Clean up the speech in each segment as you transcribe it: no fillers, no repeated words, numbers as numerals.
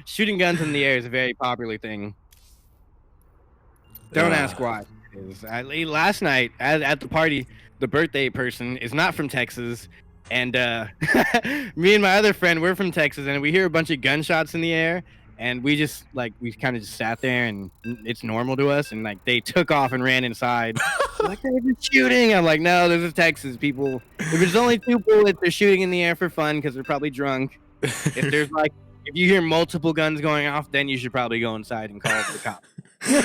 Shooting guns in the air is a very popular thing. Don't ask why. Last night at the party, the birthday person is not from Texas, and me and my other friend, we're from Texas, and we hear a bunch of gunshots in the air, and we kind of just sat there, and it's normal to us, and like they took off and ran inside. Like, they're just shooting. I'm like, no, this is Texas, people. If there's only 2 bullets, they're shooting in the air for fun because they're probably drunk. If you hear multiple guns going off, then you should probably go inside and call the cops.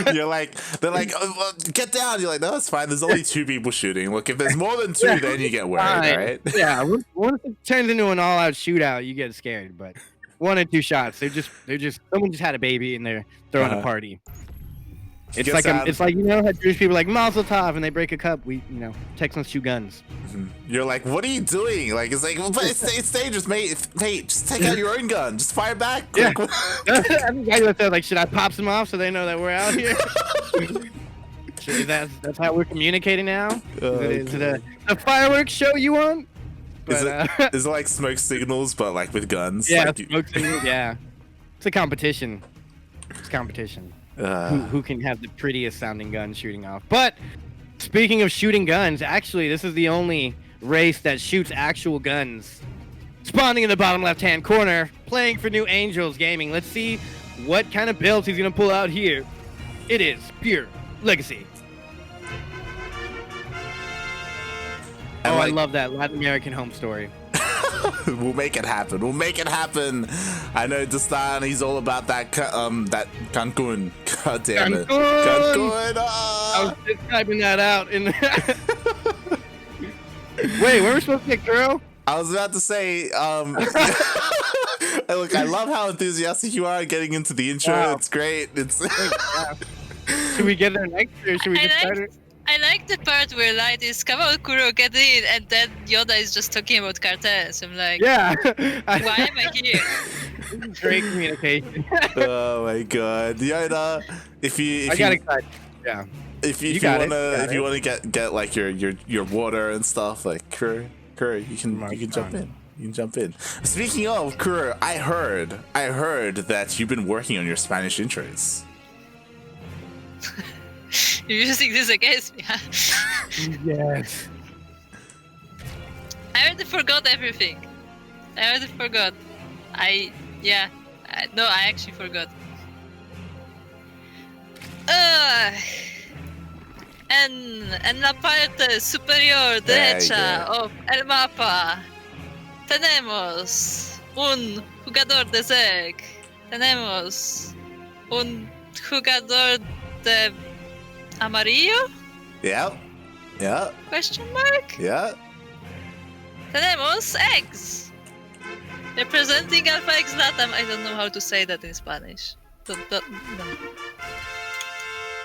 They're like, oh, well, get down. You're like, no, it's fine. There's only 2 people shooting. Look, if there's more than 2, then you get worried, right? Yeah, once it turns into an all-out shootout, you get scared. But 1 or 2 shots, someone just had a baby and they're throwing a party. It's like how Jewish people are like Mazel Tov and they break a cup. Texans shoot guns. You're like, what are you doing? Like, it's like, well, but it's dangerous, mate. Mate, just take out your own gun. Just fire back. Yeah. Like, should I pop some off so they know that we're out here? That's how we're communicating now. Is it a fireworks show you want? But, is it like smoke signals, but like with guns? Yeah, like, smoke signals. Yeah, it's a competition. It's competition. Who can have the prettiest sounding gun shooting off? But speaking of shooting guns, actually, this is the only race that shoots actual guns. Spawning in the bottom left-hand corner, playing for New Angels Gaming. Let's see what kind of builds he's gonna pull out here. It is PureLegacy. Oh, I love that Latin American home story. We'll make it happen. We'll make it happen. I know Dastan, he's all about that that Cancun. God damn it. Cancun. Oh. I was just typing that out. Wait, were we supposed to get Kuro? I was about to say, look, I love how enthusiastic you are getting into the intro. Wow. It's great. Should we get there next, or should we just start it? I like the part where Light is, come on, Kuro, get in, and then Yoda is just talking about cartels. I'm like, yeah. Why am I here? Great communication. Oh my god, Yoda! I got excited. Yeah. If you wanna get like your water and stuff, like Kuro, you can jump in. You can jump in. Speaking of Kuro, I heard that you've been working on your Spanish intros. You're using this against me, huh? Yes. I already forgot everything. I actually forgot. En la parte superior derecha of el mapa tenemos un jugador de Zerg. Tenemos un jugador de amarillo? Yeah. Question mark? Yeah. Tenemos eggs. Representing Alpha X LATAM. I don't know how to say that in Spanish. No.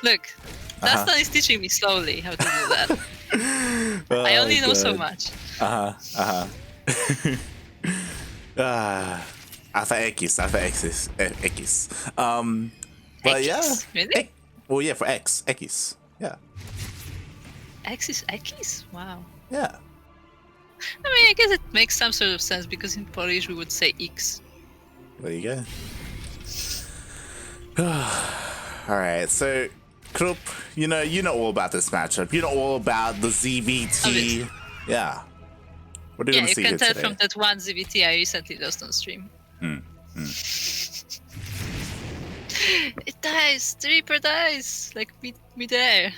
Look, Dastan is teaching me slowly how to do that. I only know so much. Alpha X. But X? yeah. Really? Well, yeah, for X. Yeah. X is X? Wow. Yeah. I mean, I guess it makes some sort of sense because in Polish we would say X. There you go. Alright, so Krupp, you know all about this matchup. You know all about the ZvT. Obviously. Yeah. What are you gonna see you here can tell today? from that one ZvT I recently lost on stream. It dies! The Reaper dies! Like mid-air.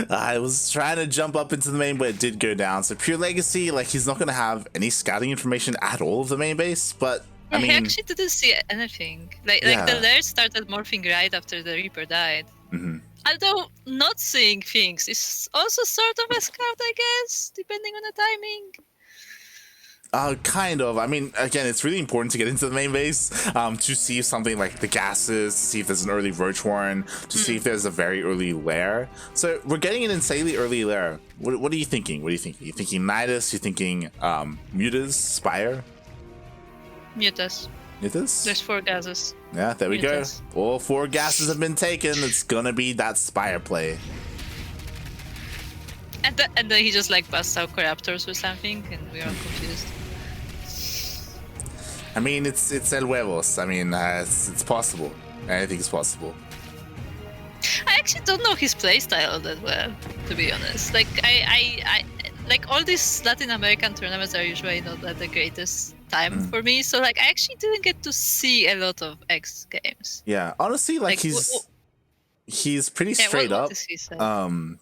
I was trying to jump up into the main, but it did go down. So PureLegacy, like, he's not going to have any scouting information at all of the main base, but Yeah, I mean... he actually didn't see anything. Like the lair started morphing right after the Reaper died. Although not seeing things is also sort of a scout, I guess, depending on the timing. Kind of. I mean, again, it's really important to get into the main base to see if something like the gases, to see if there's an early Roach Warren, to see if there's a very early lair. So we're getting an insanely early lair. What are you thinking? Are you thinking Nidus? You thinking Mutas? Spire? Mutas. Mutas? There's 4 gases. Yeah, there we Mutas. go. All 4 gases have been taken. It's gonna be that Spire play. And then he just like busts out Corruptors or something, and we are confused. I mean, it's El Huevos. I mean, it's possible. Anything's possible. I actually don't know his playstyle that well, to be honest. Like I like all these Latin American tournaments are usually not at the greatest time for me. So like I actually didn't get to see a lot of X games. Yeah, honestly, like he's pretty straight up.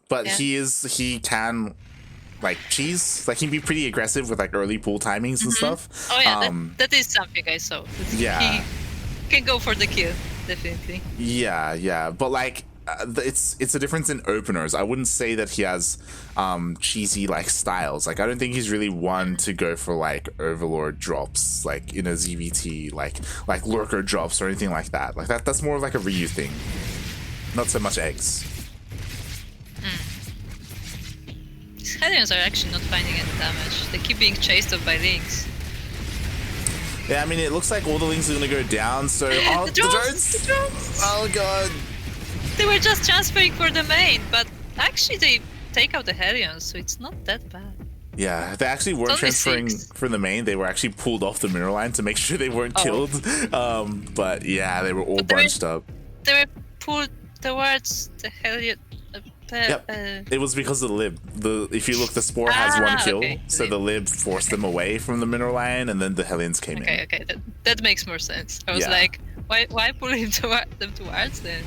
But he can like cheese. Like he'd be pretty aggressive with like early pool timings and stuff. Oh yeah, that is something I saw. Yeah, he can go for the kill, definitely. Yeah, but like it's a difference in openers. I wouldn't say that he has cheesy like styles. Like I don't think he's really one to go for like overlord drops like in a ZvT, like lurker drops or anything like that. Like that's more of like a Ryu thing, not so much eggs. These Hellions are actually not finding any damage. They keep being chased up by Lynx. Yeah, I mean it looks like all the Lynx are gonna go down. So the drones! Oh god. They were just transferring for the main, but actually they take out the Hellions, so it's not that bad. Yeah, they actually weren't transferring from the main. They were actually pulled off the mirror line to make sure they weren't killed. But yeah, they were all bunched up. They were pulled towards the Hellion. Yep. It was because of the lib. If you look, the Spore has one kill, so the lib forced them away from the mineral line, and then the Hellions came in. Okay, that makes more sense. I was like, why pull them towards them?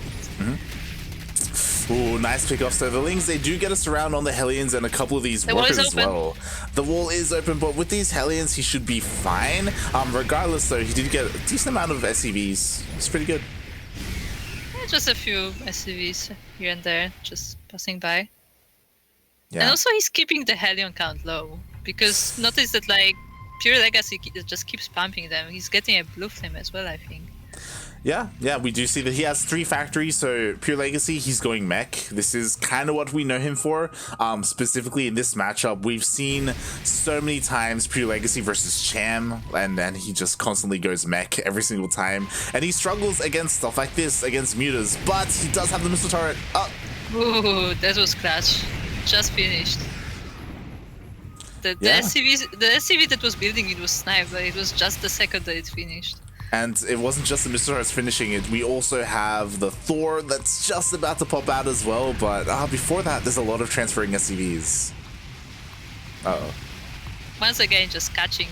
Ooh, nice pick off. So the Lings, they do get us around on the Hellions and a couple of these workers as well. The wall is open, but with these Hellions, he should be fine. Regardless, though, he did get a decent amount of SCVs. It's pretty good. Yeah, just a few SCVs here and there, just passing by. Yeah. And also, he's keeping the Hellion count low, because notice that, like, PureLegacy just keeps pumping them. He's getting a blue flame as well, I think. Yeah, we do see that he has 3 factories, so PureLegacy, he's going mech. This is kind of what we know him for. Specifically in this matchup, we've seen so many times PureLegacy versus Cham, and then he just constantly goes mech every single time. And he struggles against stuff like this, against mutas, but he does have the missile turret. Ooh, that was clutch. Just finished. The SCV that was building it was sniped, but it was just the second that it finished. And it wasn't just the missile turrets finishing it. We also have the Thor that's just about to pop out as well. But before that, there's a lot of transferring SCVs. Uh-oh. Once again, just catching.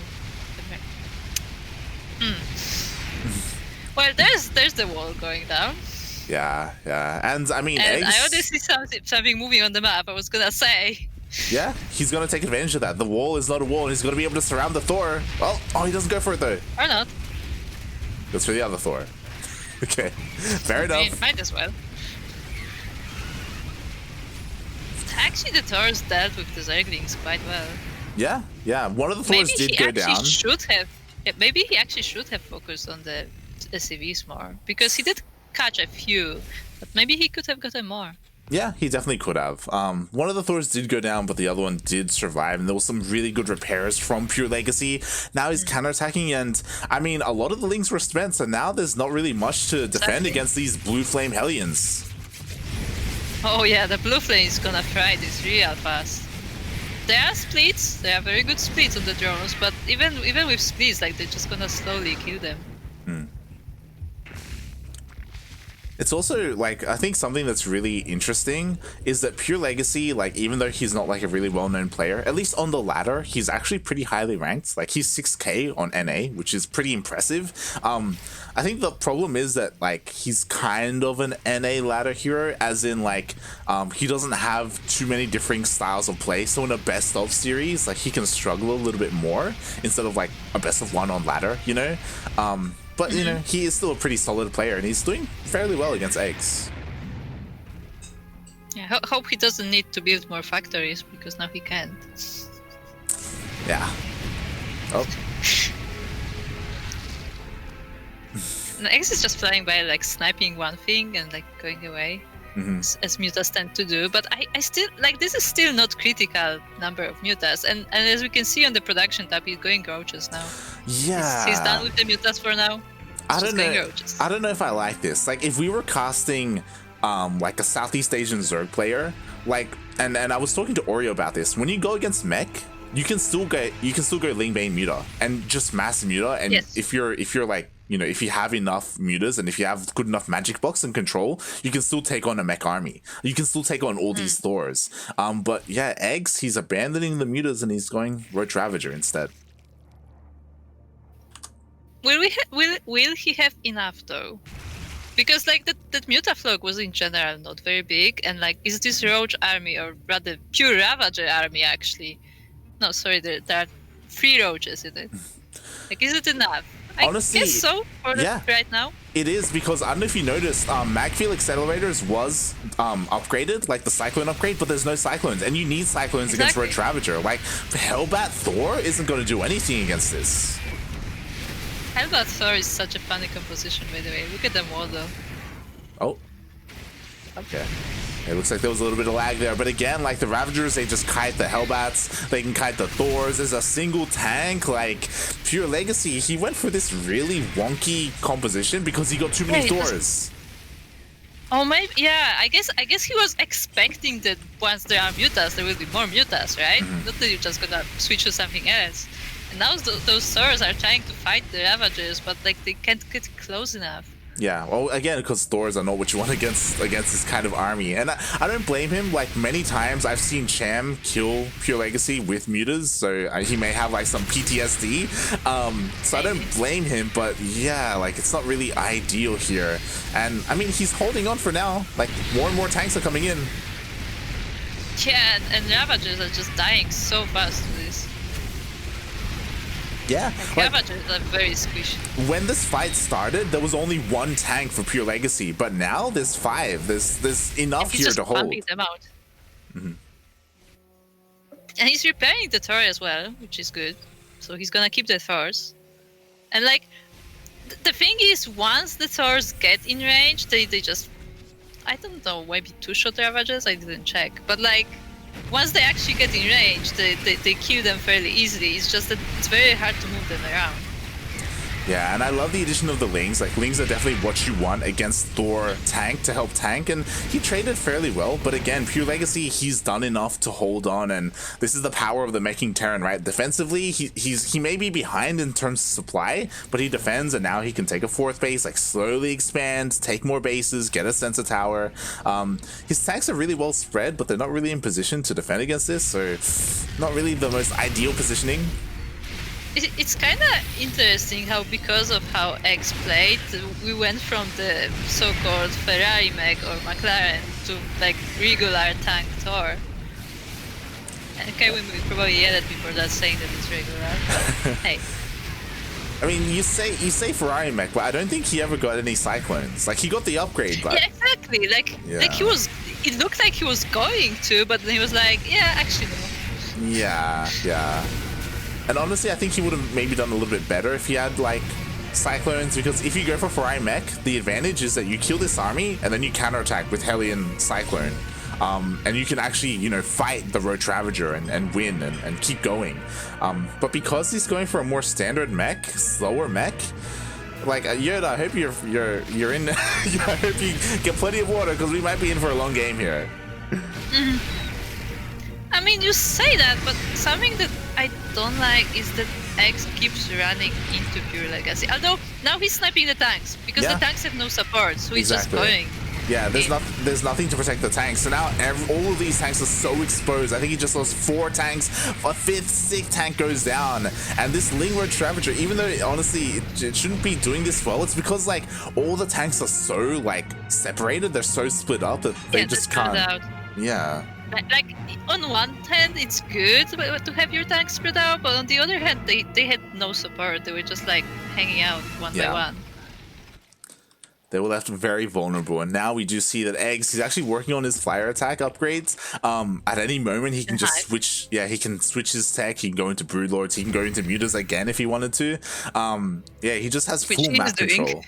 Well, there's the wall going down. Yeah. And I mean, and I already see something moving on the map. I was gonna say. Yeah, he's gonna take advantage of that. The wall is not a wall, and he's gonna be able to surround the Thor. Well, he doesn't go for it though. Or not. Goes for the other Thor. Okay, fair enough. I mean, might as well. Actually, the Thors dealt with the Zerglings quite well. Yeah. One of the Thors did go down. Maybe he actually should have focused on the SCVs more, because he did catch a few, but maybe he could have gotten more. Yeah, he definitely could have. One of the Thors did go down, but the other one did survive, and there was some really good repairs from PureLegacy. Now he's counterattacking, and I mean, a lot of the Lings were spent, so now there's not really much to defend against these Blue Flame Hellions. Oh yeah, the Blue Flame is gonna fry this real fast. There are splits, there are very good splits on the drones, but even with splits, like, they're just gonna slowly kill them. It's also, like, I think something that's really interesting is that PureLegacy, like, even though he's not, like, a really well-known player, at least on the ladder, he's actually pretty highly ranked. Like, he's 6k on NA, which is pretty impressive. I think the problem is that, like, he's kind of an NA ladder hero, as in, like, he doesn't have too many differing styles of play. So in a best-of series, like, he can struggle a little bit more instead of, like, a best-of-1 on ladder, you know? But, you know, he is still a pretty solid player, and he's doing fairly well against eggs. Yeah, hope he doesn't need to build more factories, because now he can't. Yeah. Oh. And Eggs is just flying by, like, sniping one thing and, like, going away, as mutas tend to do. But I still, like, this is still not critical number of mutas. And as we can see on the production tab, he's going gorgeous now. Yeah. He's done with the mutas for now. I don't know if I like this. Like, if we were casting like a Southeast Asian Zerg player, like, and I was talking to Oreo about this, when you go against mech, you can still go Ling Bane Muta and just mass Muta, and Yes. if you're like, you know, if you have enough mutas and if you have good enough magic box and control, you can still take on a mech army. You can still take on all these Thors. But yeah, eGGz, he's abandoning the mutas and he's going Roach Ravager instead. Will he have enough though? Because like that Mutaflog was in general not very big, and like is this Roach army, or rather pure Ravager army actually? No, sorry, there are 3 Roaches in it. Like, is it enough? Honestly, I guess so for right now. It is, because I don't know if you noticed, Magfield Accelerators was upgraded, like the Cyclone upgrade, but there's no Cyclones, and you need Cyclones against Roach Ravager. Like, Hellbat Thor isn't going to do anything against this. Hellbat Thor is such a funny composition, by the way. Look at them all, though. Oh. Okay. It looks like there was a little bit of lag there, but again, like the Ravagers, they just kite the Hellbats, they can kite the Thors. There's a single tank. Like PureLegacy, he went for this really wonky composition because he got too many Thors. Oh, maybe, yeah. I guess he was expecting that once there are mutas, there will be more mutas, right? Not that you're just gonna switch to something else. And now those Thors are trying to fight the Ravagers, but like they can't get close enough. Yeah, well, again, because Thors are not what you want against this kind of army. And I don't blame him. Like, many times I've seen Cham kill PureLegacy with mutas, so he may have, like, some PTSD. So I don't blame him, but yeah, like, it's not really ideal here. And, I mean, he's holding on for now. Like, more and more tanks are coming in. Yeah, and Ravagers are just dying so fast to this. Yeah, like, Ravagers are very squishy. When this fight started, there was only 1 tank for PureLegacy, but now there's 5. There's enough here to hold. Pumping them out. And he's repairing the Thor as well, which is good. So he's gonna keep the Thors. And like, the thing is, once the Thors get in range, they just, I don't know, maybe 2-shot Ravagers. I didn't check, but like, once they actually get in range, they kill them fairly easily. It's just that it's very hard to move them around. Yeah, and I love the addition of the Lings. Like, Lings are definitely what you want against Thor tank to help tank, and he traded fairly well. But again, PureLegacy, he's done enough to hold on, and this is the power of the making Terran, right? Defensively, he may be behind in terms of supply, but he defends, and now he can take a 4th base, like slowly expand, take more bases, get a sensor tower. His tanks are really well spread, but they're not really in position to defend against this, so not really the most ideal positioning. It's kind of interesting how, because of how eGGz played, we went from the so-called Ferrari mech or McLaren to like regular tank Thor. And okay, we probably yelled at me for that, saying that it's regular, but hey. I mean, you say Ferrari mech, but I don't think he ever got any Cyclones. Like, he got the upgrade, but... Yeah, exactly. Like he was... It looked like he was going to, but then he was like, yeah, actually no. Yeah. And honestly, I think he would have maybe done a little bit better if he had, like, Cyclones, because if you go for Ferrari mech, the advantage is that you kill this army, and then you counterattack with Hellion Cyclone. And you can actually, you know, fight the Roach Ravager and win and keep going. But because he's going for a more standard mech, slower mech, like, Yoda, I hope you're in. I hope you get plenty of water, because we might be in for a long game here. I mean, you say that, but something that I don't like is that eGGz keeps running into PureLegacy. Although now he's sniping the tanks because the tanks have no support, so he's just going. Yeah, there's nothing to protect the tanks. So now all of these tanks are so exposed. I think he just lost 4 tanks. A 5th, 6th tank goes down, and this Ling Roach Ravager, even though honestly it shouldn't be doing this well, it's because like all the tanks are so like separated. They're so split up that they just can't. Out. Yeah. Like, on one hand, it's good to have your tanks spread out, but on the other hand, they had no support. They were just, like, hanging out one by one. They were left very vulnerable, and now we do see that eGGz, he's actually working on his flyer attack upgrades. At any moment, he can just switch. Yeah, he can switch his tech. He can go into Broodlords. He can go into Mutas again if he wanted to. Yeah, he just has full map control.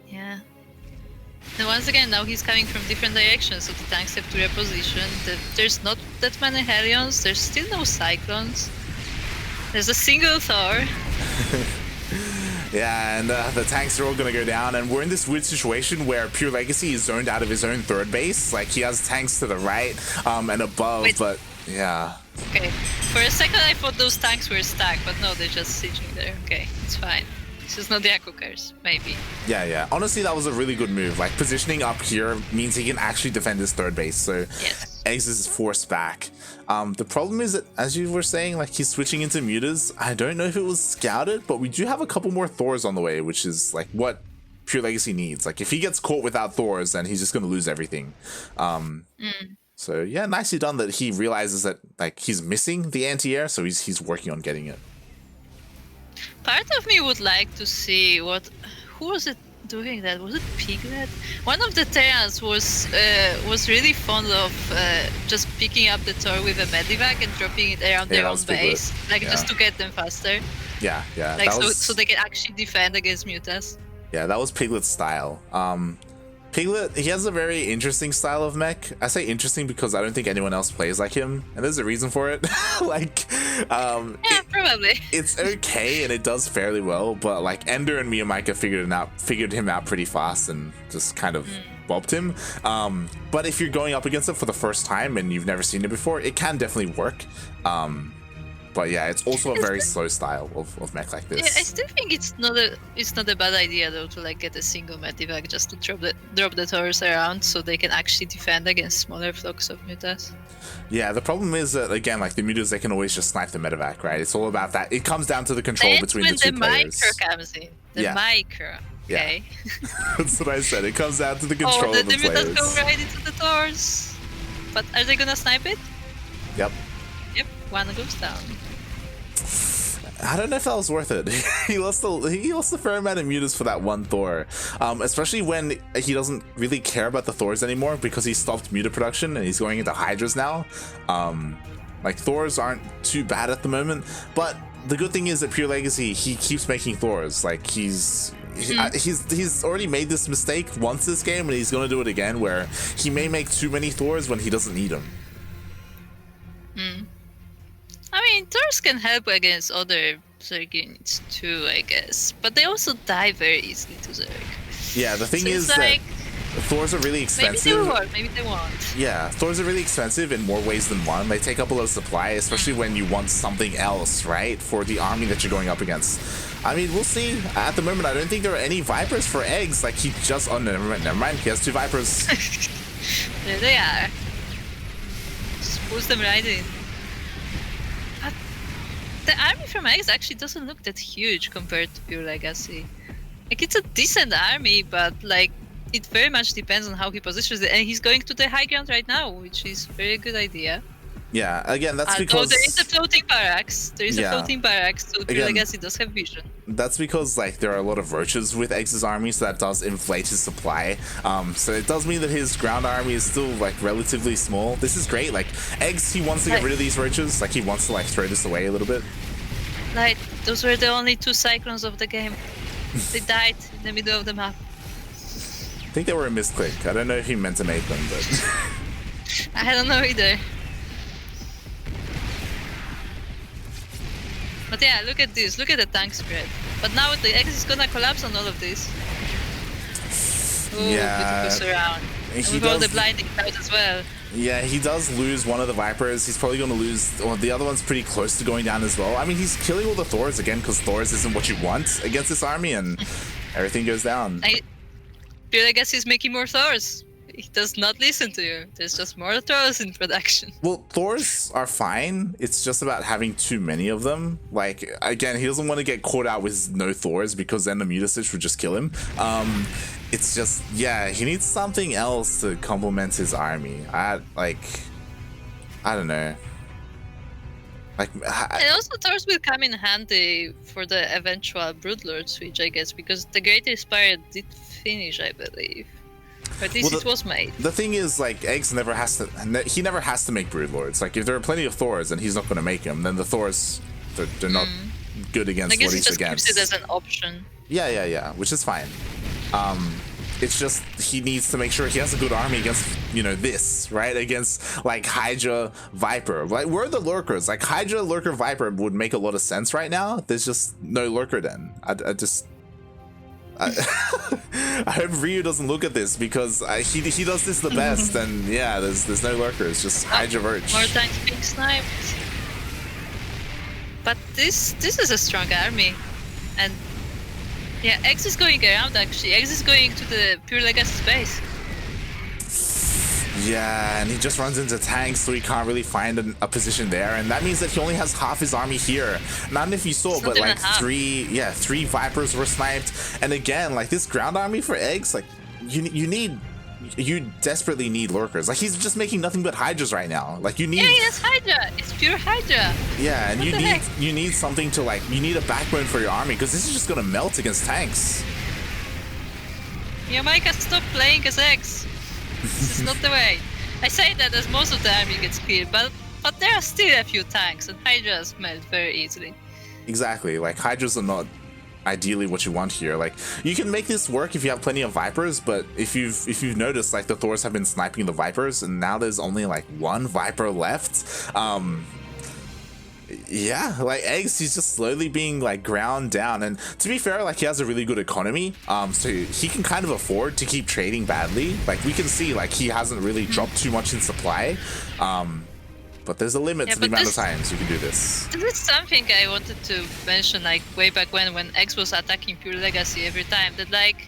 Yeah. And once again, now he's coming from different directions, so the tanks have to reposition. There's not that many Hellions, there's still no Cyclones. There's a single Thor. Yeah, and the tanks are all gonna go down, and we're in this weird situation where PureLegacy is zoned out of his own third base. Like, he has tanks to the right and above, but yeah. Okay, for a second I thought those tanks were stacked, but no, they're just sieging there. Okay, it's fine. It's just not the Echo Curse, maybe. Yeah. Honestly, that was a really good move. Like, positioning up here means he can actually defend his third base, so Yes. eGGz is forced back. The problem is that, as you were saying, like, he's switching into mutas. I don't know if it was scouted, but we do have a couple more Thors on the way, which is like what PureLegacy needs. Like, if he gets caught without Thors, then he's just gonna lose everything. So yeah, nicely done that he realizes that, like, he's missing the anti-air, so he's working on getting it. Part of me would like to see who was it doing that? Was it Piglet? One of the Terrans was really fond of just picking up the Thor with a medivac and dropping it around their own base, like just to get them faster. Yeah. Like so they can actually defend against mutas. Yeah, that was Piglet's style. Piglet, he has a very interesting style of mech. I say interesting because I don't think anyone else plays like him, and there's a reason for it. Like, yeah, probably. It's okay and it does fairly well, but like Ender and Miyamika figured him out pretty fast and just kind of bopped him. But if you're going up against it for the first time and you've never seen it before, it can definitely work. But yeah, it's also a very slow style of mech like this. Yeah, I still think it's not a bad idea though to like get a single medivac just to drop the Taurus around so they can actually defend against smaller flocks of mutas. Yeah, the problem is that, again, like the mutas, they can always just snipe the medivac, right? It's all about that. It comes down to the control between the two players. The micro comes in. The micro. Okay. Yeah. That's what I said. It comes down to the control of the players. The mutas go right into the Taurus. But are they gonna snipe it? Yep. Yep. One goes down. I don't know if that was worth it. he lost a fair amount of mutas for that one Thor, especially when he doesn't really care about the Thors anymore because he stopped muta production and he's going into Hydras now. Like, Thors aren't too bad at the moment, but the good thing is that PureLegacy, he keeps making Thors. Like, he's already made this mistake once this game, and he's gonna do it again, where he may make too many Thors when he doesn't need them. I mean, Thors can help against other Zerg units too, I guess. But they also die very easily to Zerg. Yeah, the thing is that Thors are really expensive. Maybe they won't, maybe they won't. Yeah, Thors are really expensive in more ways than one. They take up a lot of supply, especially when you want something else, right? For the army that you're going up against. I mean, we'll see. At the moment, I don't think there are any Vipers for eGGz. Like, he just... Oh, never mind. He has 2 Vipers. There they are. Just push them right in. The army from eGGz actually doesn't look that huge compared to PureLegacy. Like, it's a decent army, but like it very much depends on how he positions it. And he's going to the high ground right now, which is a very good idea. Yeah, again, that's because there is a floating barracks. So PureLegacy does have vision. That's because, like, there are a lot of roaches with eGGz's army, so that does inflate his supply. So it does mean that his ground army is still, like, relatively small. This is great. Like, eGGz, he wants to get rid of these roaches. Like, he wants to, like, throw this away a little bit. Like, those were the only 2 Cyclones of the game. They died in the middle of the map. I think they were a misclick. I don't know if he meant to make them, but... I don't know either. But yeah, look at this. Look at the tank spread. But now the eGGz is gonna collapse on all of this. Ooh, yeah, push around. And with all the blinding clouds as well. Yeah, he does lose one of the Vipers. He's probably going to lose... Well, the other one's pretty close to going down as well. I mean, he's killing all the Thors again because Thors isn't what you want against this army, and everything goes down. PureLegacy is making more Thors. He does not listen to you. There's just more Thors in production. Well, Thors are fine. It's just about having too many of them. Like, again, he doesn't want to get caught out with no Thors because then the Mutasitch would just kill him. It's just, yeah, he needs something else to complement his army. I don't know. Like, and also Thors will come in handy for the eventual Broodlord switch, I guess, because the Great Inspired did finish, I believe. Or at least it was made. The thing is, like, eGGz never has to make Broodlords. Like, if there are plenty of Thors and he's not going to make them, then the Thors, they're not good against what he's against. I guess he just keeps it as an option. Yeah, which is fine. It's just he needs to make sure he has a good army against, you know, this, right? Against, like, Hydra, Viper. Like, where are the lurkers? Like, Hydra, Lurker, Viper would make a lot of sense right now. There's just no lurker then. I hope Ryu doesn't look at this because he does this the best, and yeah, there's no lurkers, just Hydra Verge. More times being sniped. But this is a strong army, and yeah, X is going around actually. X is going to the PureLegacy base. Yeah, and he just runs into tanks, so he can't really find a position there, and that means that he only has half his army here. Not if you saw, but like three Vipers were sniped, and again, like this ground army for Eggs, like you desperately need lurkers. Like he's just making nothing but Hydras right now. Like you need. Yeah, it's Hydra. It's pure Hydra. Yeah, and you need something to like. You need a backbone for your army because this is just gonna melt against tanks. Yeah, Micah, stop playing as X. This is not the way. I say that as most of the army gets cleared, but there are still a few tanks, and Hydras melt very easily. Exactly. Like Hydras are not ideally what you want here. Like you can make this work if you have plenty of Vipers, but if you've noticed, like the Thors have been sniping the Vipers, and now there's only like one Viper left. Yeah, like Eggs, he's just slowly being like ground down, and to be fair, like he has a really good economy, so he can kind of afford to keep trading badly. Like we can see, like he hasn't really dropped too much in supply, but there's a limit to the amount of times you can do this. This is something I wanted to mention, like way back when X was attacking PureLegacy every time, that like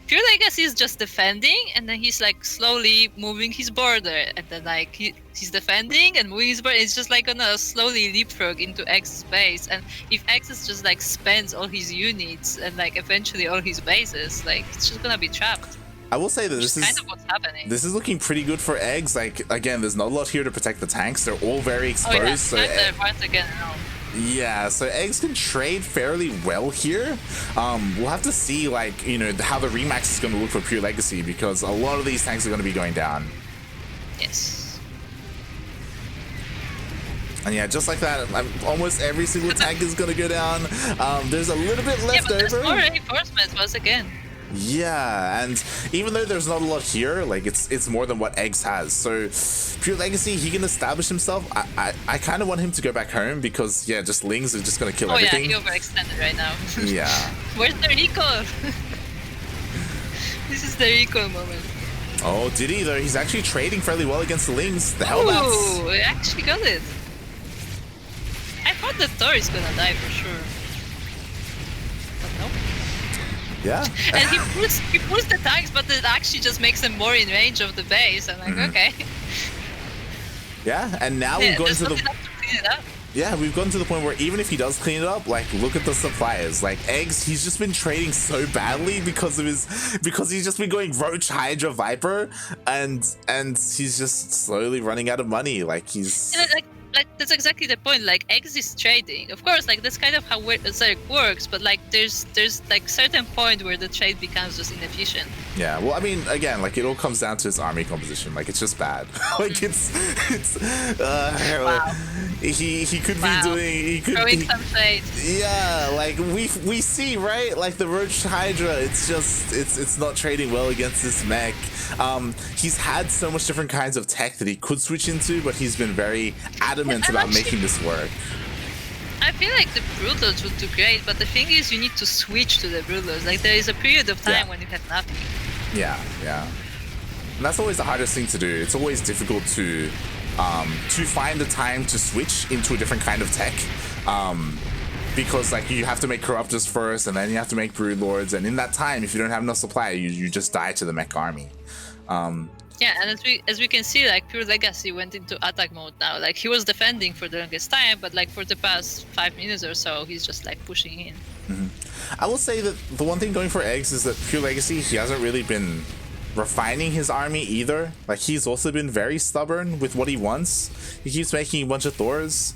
PureLegacy is just defending, and then he's like slowly moving his border, and then like he's defending and moving his border. It's just like gonna slowly leapfrog into X's base, and if X just like spends all his units and like eventually all his bases, like it's just gonna be trapped. I will say that this is kind of what's happening. This is looking pretty good for Eggs. Like again, there's not a lot here to protect the tanks. They're all very exposed. Oh yeah, so once again, no. Yeah, so Eggs can trade fairly well here. We'll have to see, like, you know, how the Remax is going to look for PureLegacy, because a lot of these tanks are going to be going down. Yes. And yeah, just like that, almost every single tank is going to go down. There's a little bit left over. There's more reinforcements once again. Yeah, and even though there's not a lot here, like it's more than what Eggs has. So PureLegacy, he can establish himself. I kind of want him to go back home because yeah, just Lings are just gonna kill everything. Yeah, he overextended right now. Yeah. Where's the recall? This is the recall moment. Oh, did he though? He's actually trading fairly well against the Lings. The Hellbats. Oh, he actually got it. I thought the Thor is gonna die for sure. But nope. Yeah. And he pulls the tanks, but it actually just makes them more in range of the base. I'm like, okay. Yeah, and now we've gotten to the. To clean it up. Yeah, we've gotten to the point where even if he does clean it up, like look at the suppliers. Like Eggs, he's just been trading so badly because he's just been going Roach, Hydra, Viper, and he's just slowly running out of money. Like he's. Like that's exactly the point. Like X is trading, of course. Like that's kind of how Zerg works. But like there's like certain point where the trade becomes just inefficient. Yeah. Well, I mean, again, like it all comes down to his army composition. Like it's just bad. Like it's. Wow. He could be doing. He could throwing some shade. Yeah. Like we see, right? Like the Roach Hydra. It's just it's not trading well against this mech. He's had so much different kinds of tech that he could switch into, but he's been very adamant about making this work. I feel like the Broodlords would do great, but the thing is you need to switch to the Broodlords. Like there is a period of time when you have nothing. Yeah. And that's always the hardest thing to do. It's always difficult to find the time to switch into a different kind of tech. Because like you have to make Corruptors first, and then you have to make Broodlords, and in that time, if you don't have enough supply, you just die to the mech army. Yeah, and as we can see, like PureLegacy went into attack mode now. Like he was defending for the longest time, but like for the past 5 minutes or so, he's just like pushing in. I will say that the one thing going for Eggs is that PureLegacy, he hasn't really been refining his army either. Like he's also been very stubborn with what he wants. He keeps making a bunch of Thors.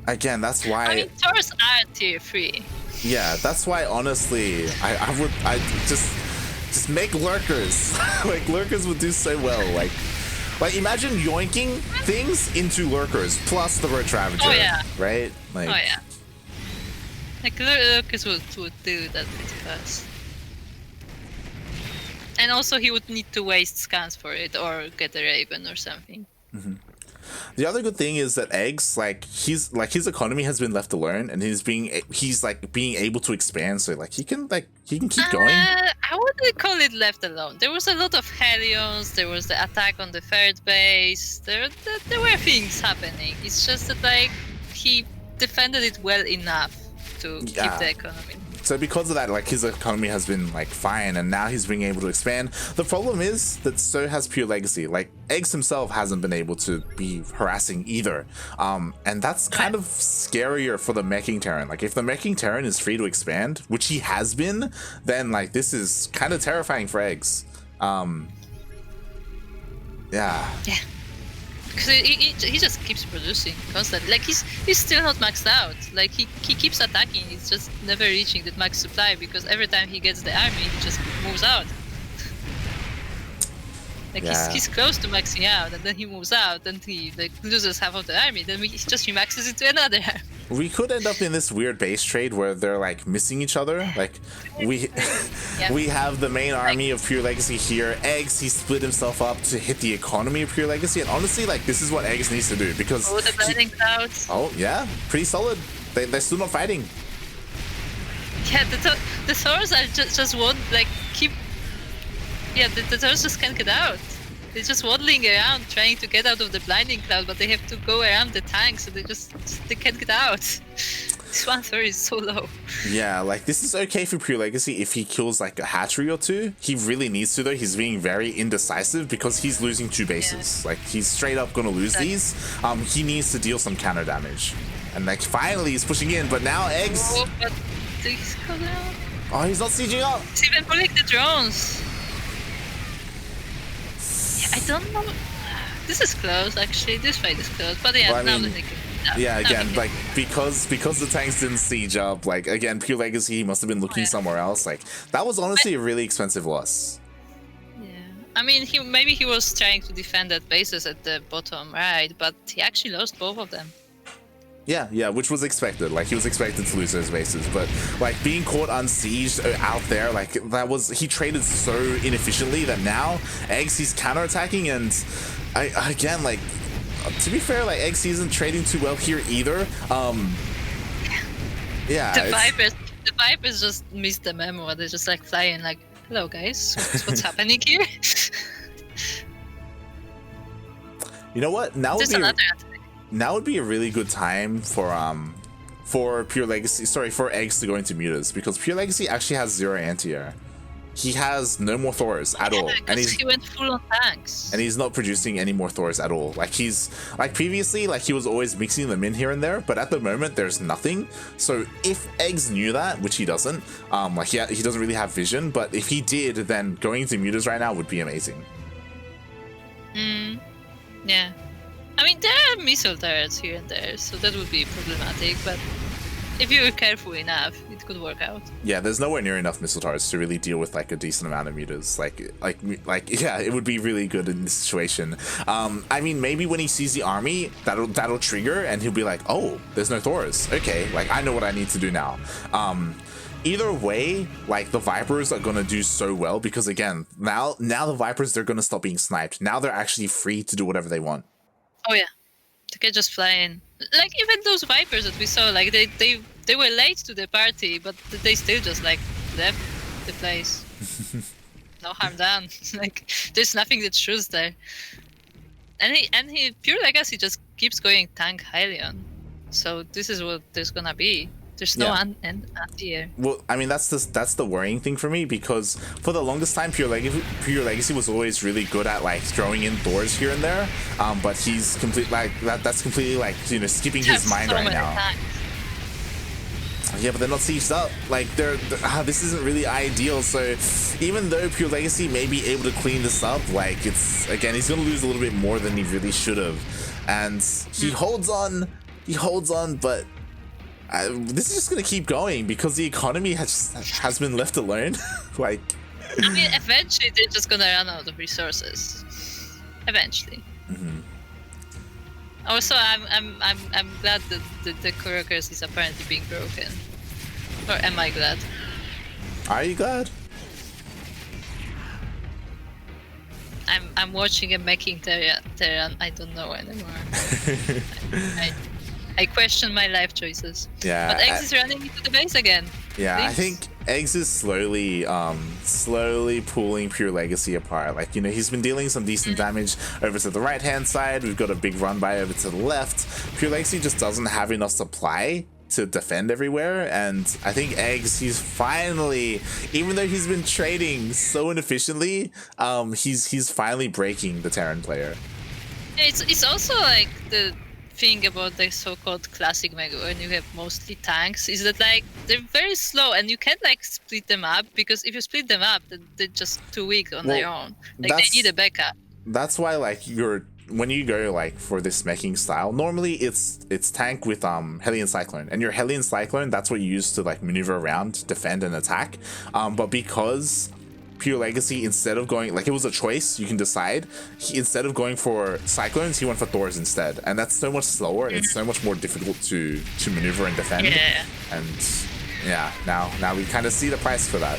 Again, that's why. I mean, Thors are tier 3. Yeah, that's why honestly, I just make lurkers. Like lurkers would do so well. Like imagine yoinking things into lurkers plus the Roach Ravager. Oh yeah. Right? Like. Oh yeah. Like lurkers would do that pretty fast. And also he would need to waste scans for it or get a Raven or something. The other good thing is that eGGz, like his economy has been left alone, and he's being able to expand. So like he can keep going. I wouldn't call it left alone. There was a lot of Helions. There was the attack on the third base. There were things happening. It's just that like he defended it well enough to keep the economy. So because of that, like his economy has been like fine, and now he's being able to expand. The problem is that so has PureLegacy. Like eGGz himself hasn't been able to be harassing either, and that's kind of scarier for the meching Terran. Like if the meching Terran is free to expand, which he has been, then like this is kind of terrifying for eGGz. Yeah. Because he just keeps producing constantly. Like he's still not maxed out. Like he keeps attacking. He's just never reaching that max supply because every time he gets the army, he just moves out. Like he's close to maxing out, and then he moves out, and he like loses half of the army. Then he just remaxes into another army. We could end up in this weird base trade where they're like missing each other. Like we have the main army of PureLegacy here. eGGz, he split himself up to hit the economy of PureLegacy, and honestly, like this is what eGGz needs to do because the burning clouds. Oh yeah, pretty solid. They're still not fighting. Yeah, the Thors are just won't like keep. Yeah, the Thors just can't get out. They're just waddling around trying to get out of the blinding cloud, but they have to go around the tank, so they can't get out. This one Thor is so low. Yeah, like this is okay for PureLegacy if he kills like a hatchery or two. He really needs to though. He's being very indecisive because he's losing 2 bases. Like he's straight up gonna lose these. He needs to deal some counter damage. And like finally he's pushing in, but now eGGz. Oh, but he's going out. Oh, he's not sieging up. He's even pulling the drones. I don't know. This is close, actually. This fight is close, but yeah, well, I mean, now they can. Yeah, again, like because the tanks didn't siege up. Like again, PureLegacy, he must have been looking somewhere else. Like that was honestly a really expensive loss. Yeah, I mean, maybe he was trying to defend that bases at the bottom right, but he actually lost both of them. Yeah, which was expected. Like he was expected to lose those bases, but like being caught unsieged out there, like he traded so inefficiently that now eGGz he's counterattacking, and again, like to be fair, like eGGz isn't trading too well here either. Yeah. The Vipers just missed the memo. They're just like flying, like, hello guys, what's happening here? You know what? Now would be a really good time for PureLegacy, for eGGz to go into mutas, because PureLegacy actually has 0 anti-air. He has no more Thors at all, and he went full on tanks. And he's not producing any more Thors at all. Like he's like previously, like he was always mixing them in here and there, but at the moment there's nothing. So if eGGz knew that, which he doesn't, like he doesn't really have vision, but if he did, then going into mutas right now would be amazing. Yeah. I mean, there are missile turrets here and there, so that would be problematic, but if you were careful enough, it could work out. Yeah, there's nowhere near enough missile turrets to really deal with like a decent amount of mutas. Like yeah, it would be really good in this situation. I mean, maybe when he sees the army, that'll trigger, and he'll be like, oh, there's no Thors. Okay, like I know what I need to do now. Either way, like the Vipers are gonna do so well because again, now the Vipers, they're gonna stop being sniped. Now they're actually free to do whatever they want. Oh yeah, they can just fly in. Like even those Vipers that we saw, like they were late to the party, but they still just like left the place. No harm done. Like there's nothing that shows there. And he PureLegacy just keeps going tank Hylian. So this is what there's gonna be. There's no anti-air. Well, I mean that's the worrying thing for me, because for the longest time PureLegacy was always really good at like throwing in Thors here and there, but he's that's completely like, you know, skipping his mind right now. Tanks. Yeah, but they're not sieged up. Like this isn't really ideal. So even though PureLegacy may be able to clean this up, like he's gonna lose a little bit more than he really should have, and he holds on, but. This is just gonna keep going because the economy has been left alone. Like, I mean, eventually they're just gonna run out of resources. Eventually. Also, I'm glad that the Kuro curse is apparently being broken. Or am I glad? Are you glad? I'm watching and making Terran. I don't know anymore. I question my life choices. Yeah. But eGGz is running into the base again. Yeah, Please. I think eGGz is slowly pulling PureLegacy apart. Like, you know, he's been dealing some decent damage over to the right-hand side. We've got a big run by over to the left. PureLegacy just doesn't have enough supply to defend everywhere, and I think eGGz, he's finally, even though he's been trading so inefficiently, he's finally breaking the Terran player. It's also like the thing about the so-called classic mega when you have mostly tanks is that like they're very slow and you can't like split them up, because if you split them up then they're just too weak on their own. Like they need a backup. That's why like when you go like for this meching style, normally it's tank with Hellion Cyclone, and your Hellion Cyclone, that's what you use to like maneuver around, defend and attack. But because PureLegacy, instead of going, like, it was a choice, you can decide, instead of going for Cyclones, he went for Thors instead, and that's so much slower and it's so much more difficult to maneuver and defend. And yeah, now we kind of see the price for that.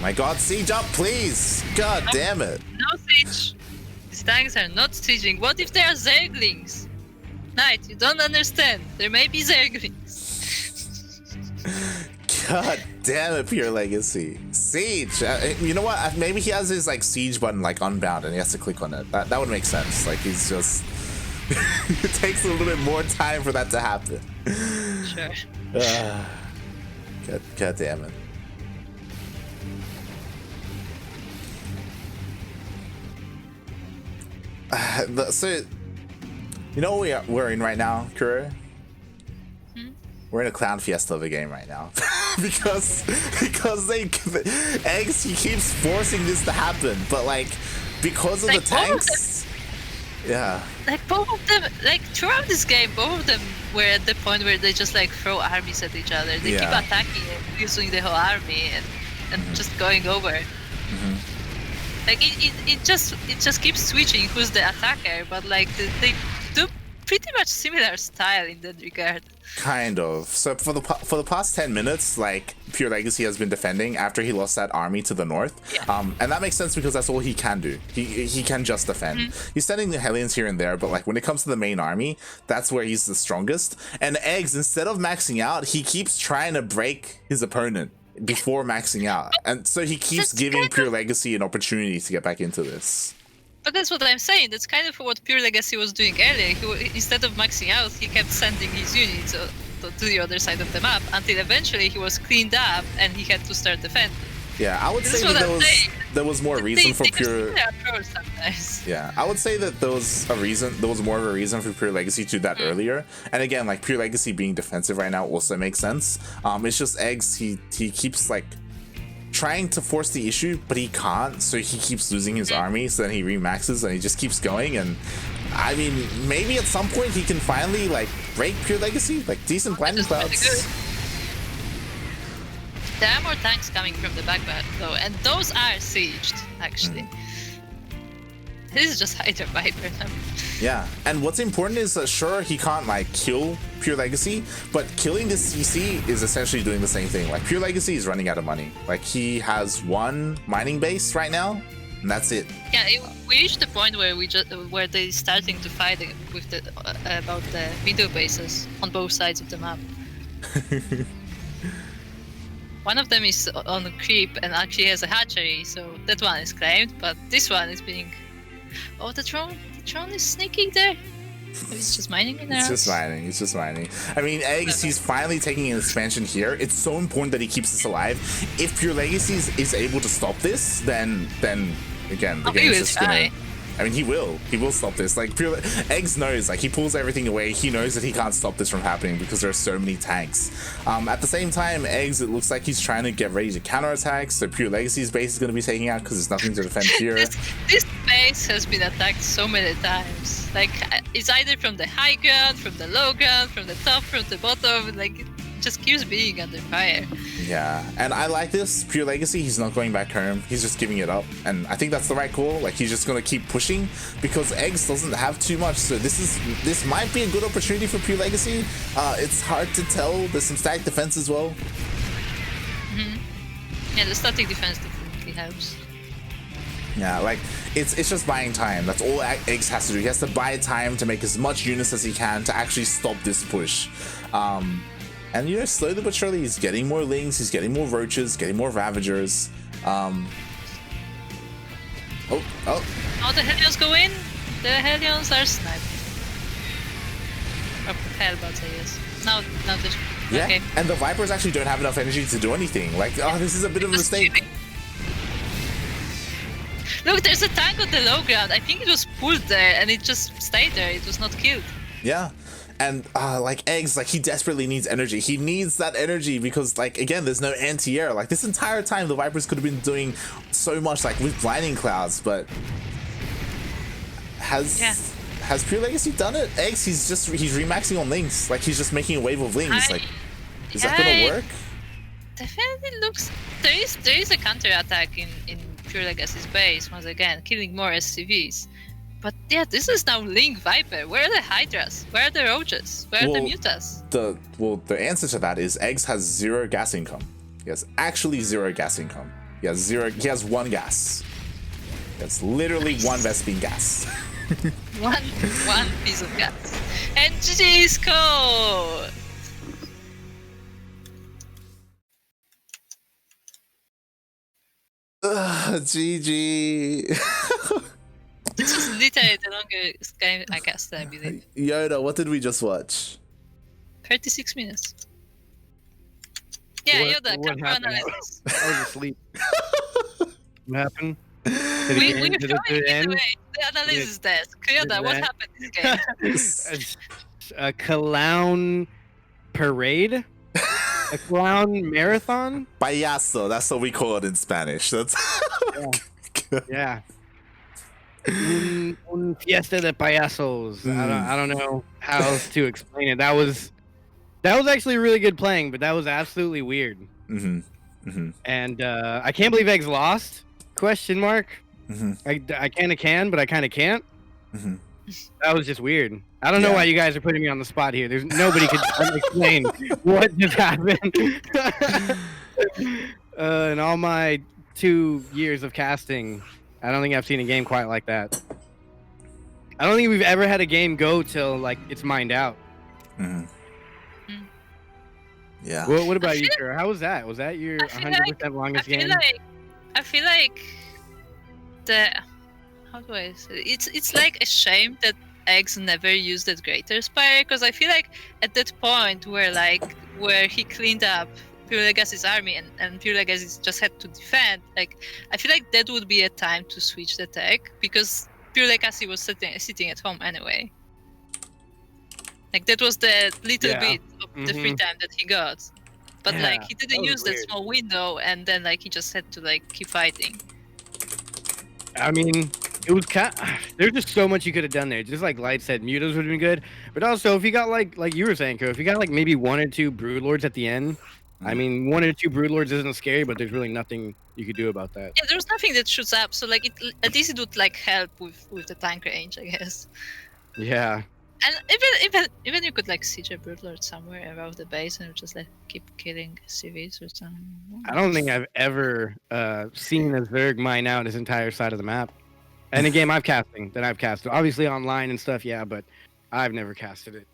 My god, siege up, please! God damn it! No siege! These tanks are not sieging. What if they are Zerglings? Knight, you don't understand. There may be Zerglings. God damn it, PureLegacy. Siege! You know what? Maybe he has his like siege button like unbound and he has to click on it. That would make sense. Like he's just... it takes a little bit more time for that to happen. Sure. God damn it. So, you know what we're in right now, Kuro? We're in a clown fiesta of a game right now. because eGGz, he keeps forcing this to happen, but like because of like the tanks, yeah. Like both of them, like throughout this game, both of them were at the point where they just like throw armies at each other. They keep attacking and using the whole army and just going over. Like it just keeps switching who's the attacker, but like they do pretty much similar style in that regard. Kind of. So for the past 10 minutes, like PureLegacy has been defending after he lost that army to the north. And that makes sense because that's all he can do. He can just defend. He's sending the Hellions here and there, but like when it comes to the main army, that's where he's the strongest. And eGGz, instead of maxing out, he keeps trying to break his opponent before maxing out, and so he keeps giving PureLegacy an opportunity to get back into this. But that's what I'm saying. That's kind of what PureLegacy was doing earlier. Instead of maxing out, he kept sending his units to the other side of the map until eventually he was cleaned up and he had to start defending. Yeah, I would say that there was more reason for Pure. Yeah, I would say that there was more of a reason for PureLegacy to do that earlier. And again, like PureLegacy being defensive right now also makes sense. It's just eGGz, he keeps like trying to force the issue, but he can't, so he keeps losing his army, so then he remaxes and he just keeps going. And I mean, maybe at some point he can finally like break PureLegacy, like decent blinding clouds. There are more tanks coming from the back though, and those are sieged actually. This is just Hydra Viper. Yeah, and what's important is that sure, he can't like kill PureLegacy, but killing this CC is essentially doing the same thing. Like PureLegacy is running out of money. Like he has one mining base right now, and that's it. Yeah, we reached the point where where they're starting to fight with about the middle bases on both sides of the map. One of them is on a creep and actually has a hatchery, so that one is claimed, but this one is being... Oh, the drone is sneaking there. Maybe it's just mining in there. It's just mining. I mean, eGGz, he's finally taking an expansion here. It's so important that he keeps this alive. If PureLegacy is able to stop this, then again, the game's just gonna... I mean, he will stop this. Like, eGGz knows, like, he pulls everything away. He knows that he can't stop this from happening because there are so many tanks. At the same time, eGGz, it looks like he's trying to get ready to counterattack, so PureLegacy's base is going to be taken out because there's nothing to defend here. This base has been attacked so many times. Like, it's either from the high ground, from the low ground, from the top, from the bottom, like, it just keeps being under fire. Yeah, and I like this. PureLegacy, he's not going back home. He's just giving it up, and I think that's the right call. Like, he's just gonna keep pushing because eGGz doesn't have too much. So this might be a good opportunity for PureLegacy. It's hard to tell. There's some static defense as well. Yeah, the static defense definitely helps. Yeah, like it's just buying time. That's all eGGz has to do. He has to buy time to make as much units as he can to actually stop this push. And you know, slowly but surely he's getting more lings, he's getting more roaches, getting more ravagers. Oh, the Hellions go in. The Hellions are sniped. Oh, Hellbots, I guess. Now they're... Yeah, okay. and the Vipers actually don't have enough energy to do anything. Like, oh, this is a bit of a mistake. Look, there's a tank on the low ground. I think it was pulled there and it just stayed there. It was not killed. Yeah. And like eGGz, like he desperately needs energy. He needs that energy because, like, again, there's no anti-air. Like this entire time, the Vipers could have been doing so much, like with blinding clouds. But has PureLegacy done it? eGGz, he's remaxing on links. Like he's just making a wave of links. Like, is that gonna work? Definitely looks. There is a counter attack in PureLegacy's base once again, killing more SCVs. But yeah, this is now Link Viper. Where are the Hydras? Where are the Roaches? Where are the Mutas? The answer to that is eGGz has 0 gas income. He has actually 0 gas income. He has 0. He has 1 gas. That's literally 1 Vespine gas. one piece of gas. And GG's code. GG. This was literally the longest game I cast, I believe. Yoda, what did we just watch? 36 minutes. Yeah, Yoda, what camera happened? analysis. I was asleep. What happened? We're showing it away. The analysis desk. Yoda, what happened this game? A clown parade? A clown marathon? Payaso, that's what we call it in Spanish. That's Yeah. Un fiesta de payasos. I don't know how else to explain it. That was actually really good playing, but that was absolutely weird. And I can't believe eGGz lost? Question mark. I kind of can, but I kind of can't. That was just weird. I don't know why you guys are putting me on the spot here. There's nobody could explain what just happened. In all my 2 years of casting, I don't think I've seen a game quite like that. I don't think we've ever had a game go till like it's mined out. Yeah. Well, what about you, Kuro? How was that? Was that your 100% longest game? I feel like how do I say it? It's like a shame that eGGz never used that Greater Spire, because I feel like at that point where he cleaned up PureLegacy's army and PureLegacy just had to defend, like I feel like that would be a time to switch the tech, because PureLegacy was sitting at home anyway. Like that was the little bit of the free time that he got. But like he didn't use that small window, and then like he just had to like keep fighting. I mean, it was there's just so much you could have done there. Just like Light said, mutas would have been good. But also, if you got like you were saying, Kuro, if you got like maybe 1 or 2 Broodlords at the end, I mean, 1 or 2 Broodlords isn't scary, but there's really nothing you could do about that. Yeah, there's nothing that shoots up, so like at least it would like help with the tank range, I guess. Yeah. And even you could like siege a Broodlord somewhere above the base and just like keep killing CVs or something. I don't think I've ever seen a Zerg mine out his entire side of the map. And a game I've casted. Obviously online and stuff, yeah, but I've never casted it.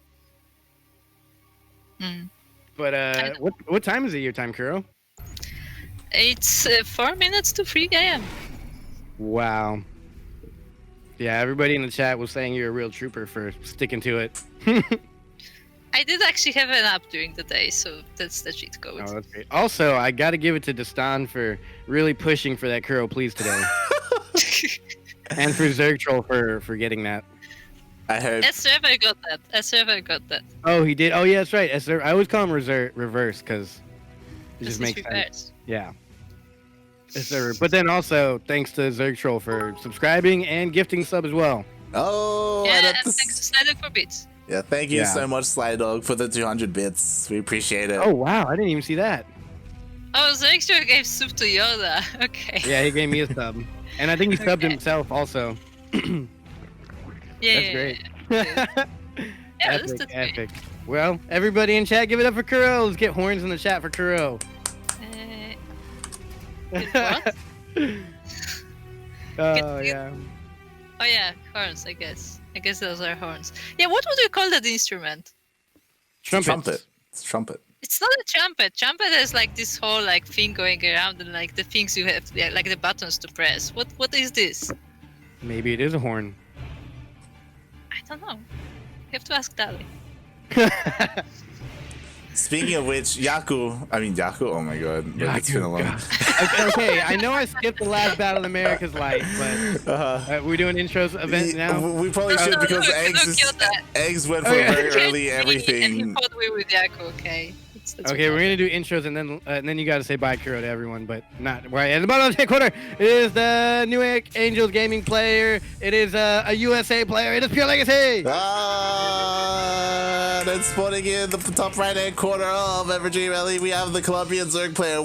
But what time is it your time, Kuro? It's 4 minutes to 3 AM. Wow. Yeah, everybody in the chat was saying you're a real trooper for sticking to it. I did actually have an app during the day, so that's the cheat code. Oh, that's great. Also, I got to give it to Destan for really pushing for that Kuro please today. And for Zergtroll for getting that. I heard. SRF got that. Oh, he did? Oh, yeah, that's right. SRF. I always call him reverse because it just makes sense. Yeah. SRF. But then also, thanks to Zergtroll for subscribing and gifting sub as well. Oh, yeah, and thanks to Slidog for bits. Yeah, thank you so much, Slidog, for the 200 bits. We appreciate it. Oh, wow. I didn't even see that. Oh, Zergtroll gave soup to Yoda. Okay. Yeah, he gave me a sub. And I think he subbed himself also. Yeah, that's great. Yeah, epic. Well, everybody in chat, give it up for Kuro. Let's get horns in the chat for Kuro. What? Oh yeah. Oh yeah, horns. I guess those are horns. Yeah, what would you call that instrument? Trumpets. It's trumpet. It's not a trumpet. Trumpet has like this whole like thing going around and like the things you have, yeah, like the buttons to press. What is this? Maybe it is a horn. I don't know. You have to ask Dali. Speaking of which, Yaku, oh my god, it's been a long. Okay, I know I skipped the last Battle of America's light, but we're doing intros event now. We probably should because Eggs went for very early everything. And he fought with Yaku, okay. That's Okay, we're gonna do intros and then you gotta say bye, Kuro, to everyone, but not right at the bottom of the quarter. It is the New Angels Gaming player. It is a USA player. It is PureLegacy. Then spawning in the top right-hand corner of Evergy Valley, we have the Colombian Zerg player.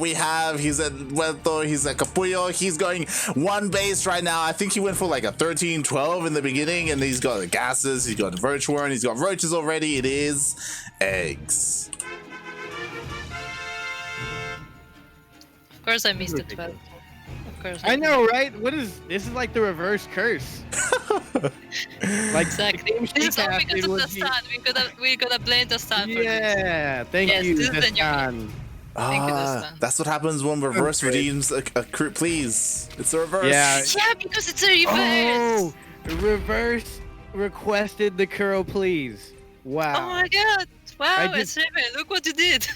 He's at Huerto, he's at Capullo. He's going one base right now. I think he went for like a 13-12 in the beginning, and he's got the gases, he's got Virtuorn, he's got roaches already. It is Eggs. Of course I missed it, but of course. I know, right? This is like the reverse curse. Like exactly. This is all because of the sun. We gotta blame the sun for this. Yeah, thank you, the sun. That's what happens when reverse redeems a crew. Please, it's the reverse. Yeah, because it's a reverse. Oh, reverse requested the Kuro, please. Wow. Oh my god! Wow, it's Riven. Look what you did.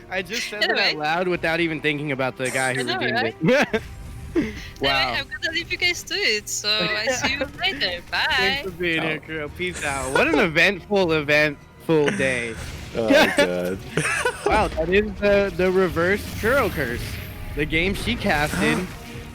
I just said that out loud without even thinking about the guy who redeemed it. Wow. Anyway, I'm gonna leave you guys to it, so I see you later. Bye. Thanks for being here, Kuro. Peace out. What an eventful day. Oh god. Wow, that is the reverse Kuro curse. The game she casted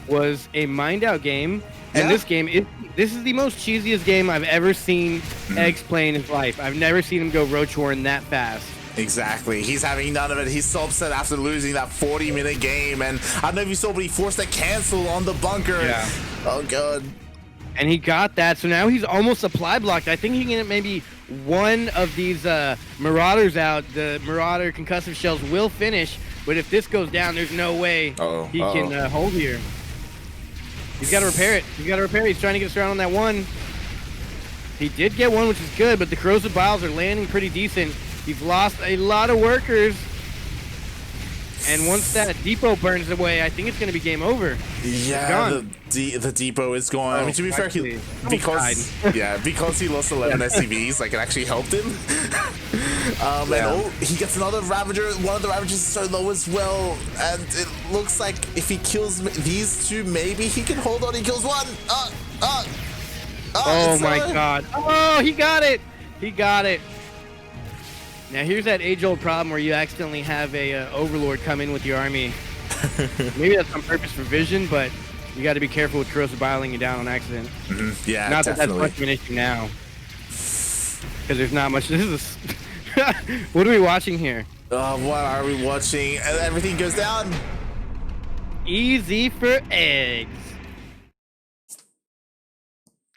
was a mind out game, and this is the most cheesiest game I've ever seen Eggs play in his life. I've never seen him go Roachhorn that fast. Exactly. He's having none of it. He's so upset after losing that 40-minute game. And I don't know if you saw, but he forced a cancel on the bunker. Yeah. Oh, God. And he got that. So now he's almost supply blocked. I think he can get maybe one of these Marauders out. The Marauder concussive shells will finish. But if this goes down, there's no way he can hold here. He's got to repair it. He's trying to get us around on that one. He did get one, which is good. But the corrosive biles are landing pretty decent. He's lost a lot of workers, and once that depot burns away, I think it's going to be game over. Yeah, the depot is gone. I mean, to be fair, because he lost 11 SCVs, like it actually helped him. And he gets another Ravager. One of the Ravagers is so low as well, and it looks like if he kills these two, maybe he can hold on. He kills one. Oh my God! Oh, he got it! He got it. Now here's that age-old problem where you accidentally have a overlord come in with your army. Maybe that's on purpose for vision, but you got to be careful with corrosive biling you down on accident. Yeah, not definitely. that that's much of an issue now, because there's not much. This is what are we watching here? What are we watching? Everything goes down. Easy for Eggs.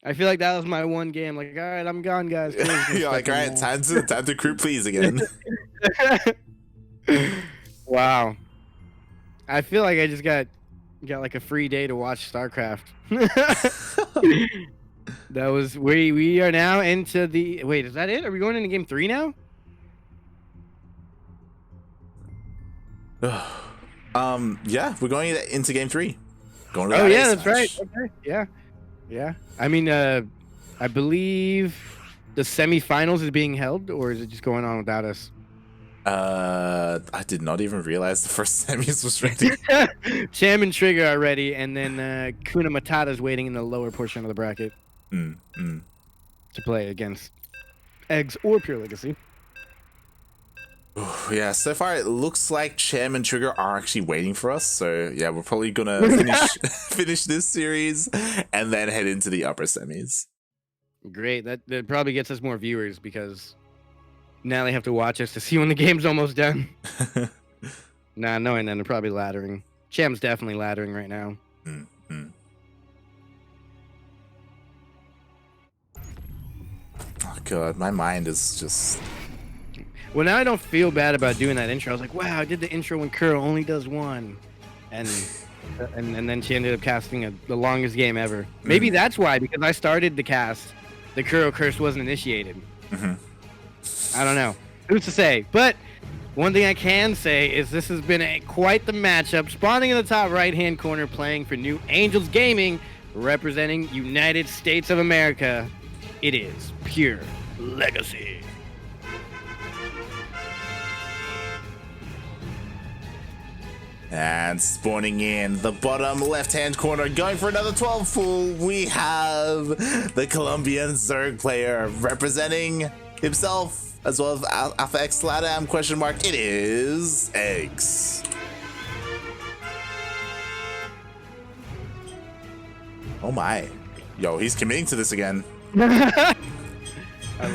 I feel like that was my one game. Like, all right, I'm gone, guys. You're like, all right, time to crew, please again. Wow. I feel like I just got like a free day to watch StarCraft. That was we are now into the wait. Is that it? Are we going into game 3 now? Yeah, we're going into game 3. Going to yeah, that's right. Okay. Yeah. I mean, I believe the semifinals is being held, or is it just going on without us? I did not even realize the first semis was ready. Cham and Trigger are ready, and then Kuna Matata is waiting in the lower portion of the bracket to play against Eggs or PureLegacy. Yeah, so far it looks like Cham and Trigger are actually waiting for us. So yeah, we're probably gonna finish this series and then head into the upper semis. Great, that probably gets us more viewers because now they have to watch us to see when the game's almost done. Nah, knowing that they're probably laddering. Cham's definitely laddering right now. Oh god, my mind is just... Well, now I don't feel bad about doing that intro. I was like, wow, I did the intro when Kuro only does one. And and then she ended up casting the longest game ever. Maybe that's why, because I started the cast, the Kuro curse wasn't initiated. I don't know. Who's to say? But one thing I can say is this has been quite the matchup. Spawning in the top right-hand corner, playing for New Angels Gaming, representing United States of America. It is PureLegacy. And spawning in the bottom left-hand corner, going for another 12 full, we have the Colombian Zerg player representing himself, as well as Alpha X LatAm question mark. It is eGGz. Oh my. Yo, he's committing to this again. I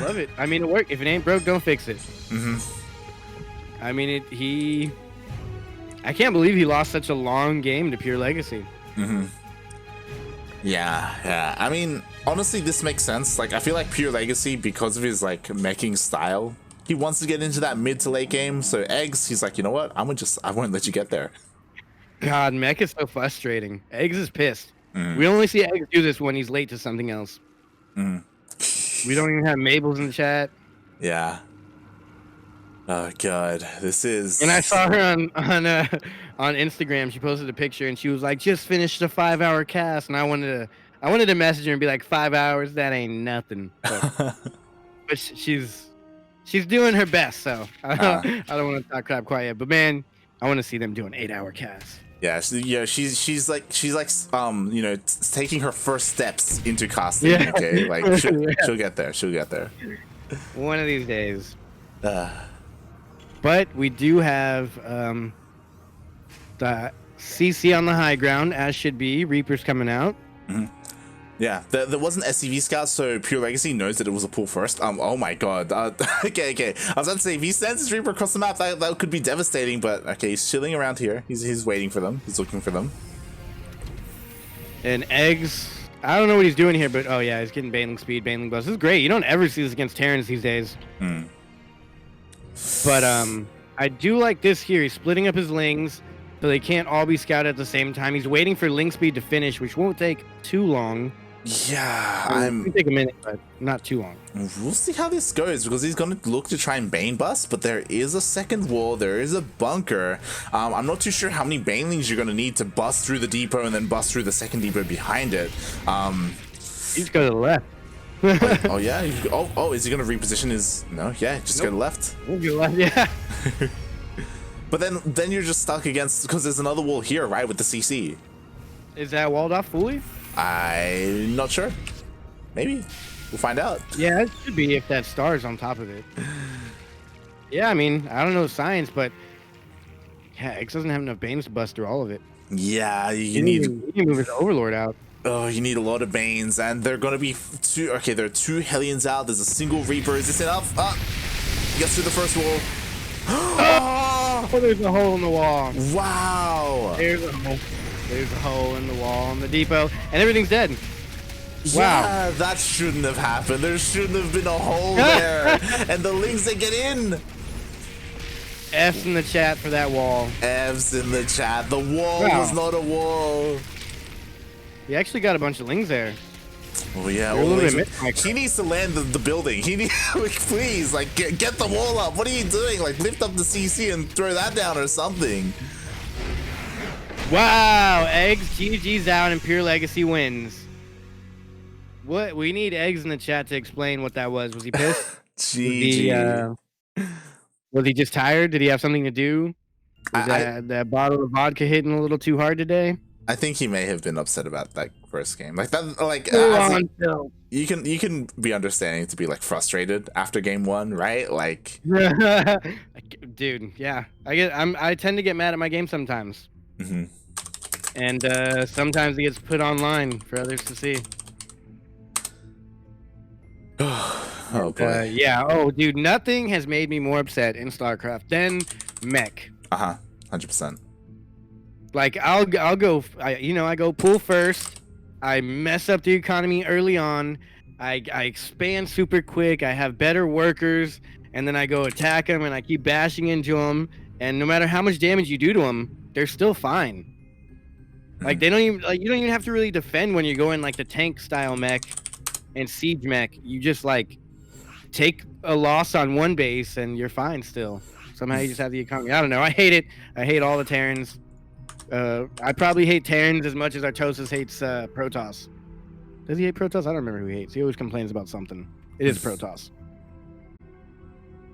love it. I mean, it worked. If it ain't broke, don't fix it. I mean, I can't believe he lost such a long game to PureLegacy. Yeah. I mean, honestly, this makes sense. Like, I feel like PureLegacy, because of his like meching style, he wants to get into that mid to late game. So eGGz, he's like, you know what? I won't let you get there. God, mech is so frustrating. eGGz is pissed. We only see eGGz do this when he's late to something else. We don't even have Mabel's in the chat. Yeah. Oh god, this is. And I saw her on Instagram. She posted a picture and she was like, "Just finished a 5-hour cast," and I wanted to message her and be like, 5 hours? That ain't nothing. But she's doing her best, so I don't want to talk crap quite yet. But man, I want to see them do an 8-hour cast. Yeah, she's like you know, taking her first steps into casting. Yeah. Okay, like she'll get there. She'll get there. One of these days. But we do have the CC on the high ground, as should be. Reaper's coming out. Yeah, there wasn't SCV scout, so PureLegacy knows that it was a pull first. Oh my god. Okay. I was about to say, if he sends his Reaper across the map, that could be devastating. But okay, he's chilling around here. He's waiting for them. He's looking for them. And eGGz, I don't know what he's doing here, but oh yeah, he's getting Baneling speed, Baneling buzz. This is great. You don't ever see this against Terrans these days. But I do like this here. He's splitting up his lings so they can't all be scouted at the same time. He's waiting for ling speed to finish, which won't take too long. Yeah, It'll take a minute, but not too long. We'll see how this goes, because he's going to look to try and Bane bust, but there is a second wall, there is a bunker. I'm not too sure how many Banelings you're going to need to bust through the depot and then bust through the second depot behind it. He's go to the left. Oh yeah. Is he going to reposition his? No, yeah, just go to the left. We'll go left, yeah. But then you're just stuck against, because there's another wall here, right, with the CC. Is that walled off fully? I'm not sure. Maybe. We'll find out. Yeah, it should be if that star is on top of it. Yeah, I mean, I don't know science, but yeah, eGGz doesn't have enough Banes to bust through all of it. Yeah, You need to move his Overlord out. Oh, you need a lot of Banes, and they're gonna be two. Okay, there are 2 Hellions out. There's a single Reaper. Is this enough? Gets through the first wall. Oh, there's a hole in the wall. Wow. There's a hole. There's a hole in the wall on the depot, and everything's dead. Wow. Yeah, that shouldn't have happened. There shouldn't have been a hole there. And the Lings, they get in. F's in the chat for that wall. F's in the chat. The wall was not a wall. He actually got a bunch of Lings there. Oh yeah, he needs to land the building. He needs, please, like get the wall up. What are you doing? Like lift up the CC and throw that down or something. Wow, eGGz, GG's out, and PureLegacy wins. What? We need eGGz in the chat to explain what that was. Was he pissed? GG. Was he just tired? Did he have something to do? Was that bottle of vodka hitting a little too hard today? I think he may have been upset about that first game. Like that, like you can be understanding to be like frustrated after game 1, right? Like, dude, yeah. I tend to get mad at my game sometimes. And sometimes it gets put online for others to see. Oh boy. Yeah. Oh, dude, nothing has made me more upset in StarCraft than mech. 100%. Like I'll go, I go pull first. I mess up the economy early on. I expand super quick. I have better workers, and then I go attack them, and I keep bashing into them. And no matter how much damage you do to them, they're still fine. Like they don't even you don't even have to really defend when you're going like the tank style mech and siege mech. You just like take a loss on one base and you're fine still. Somehow you just have the economy. I don't know. I hate it. I hate all the Terrans. I probably hate Terrans as much as Artosis hates Protoss. Does he hate Protoss? I don't remember who he hates. He always complains about something. It is Protoss.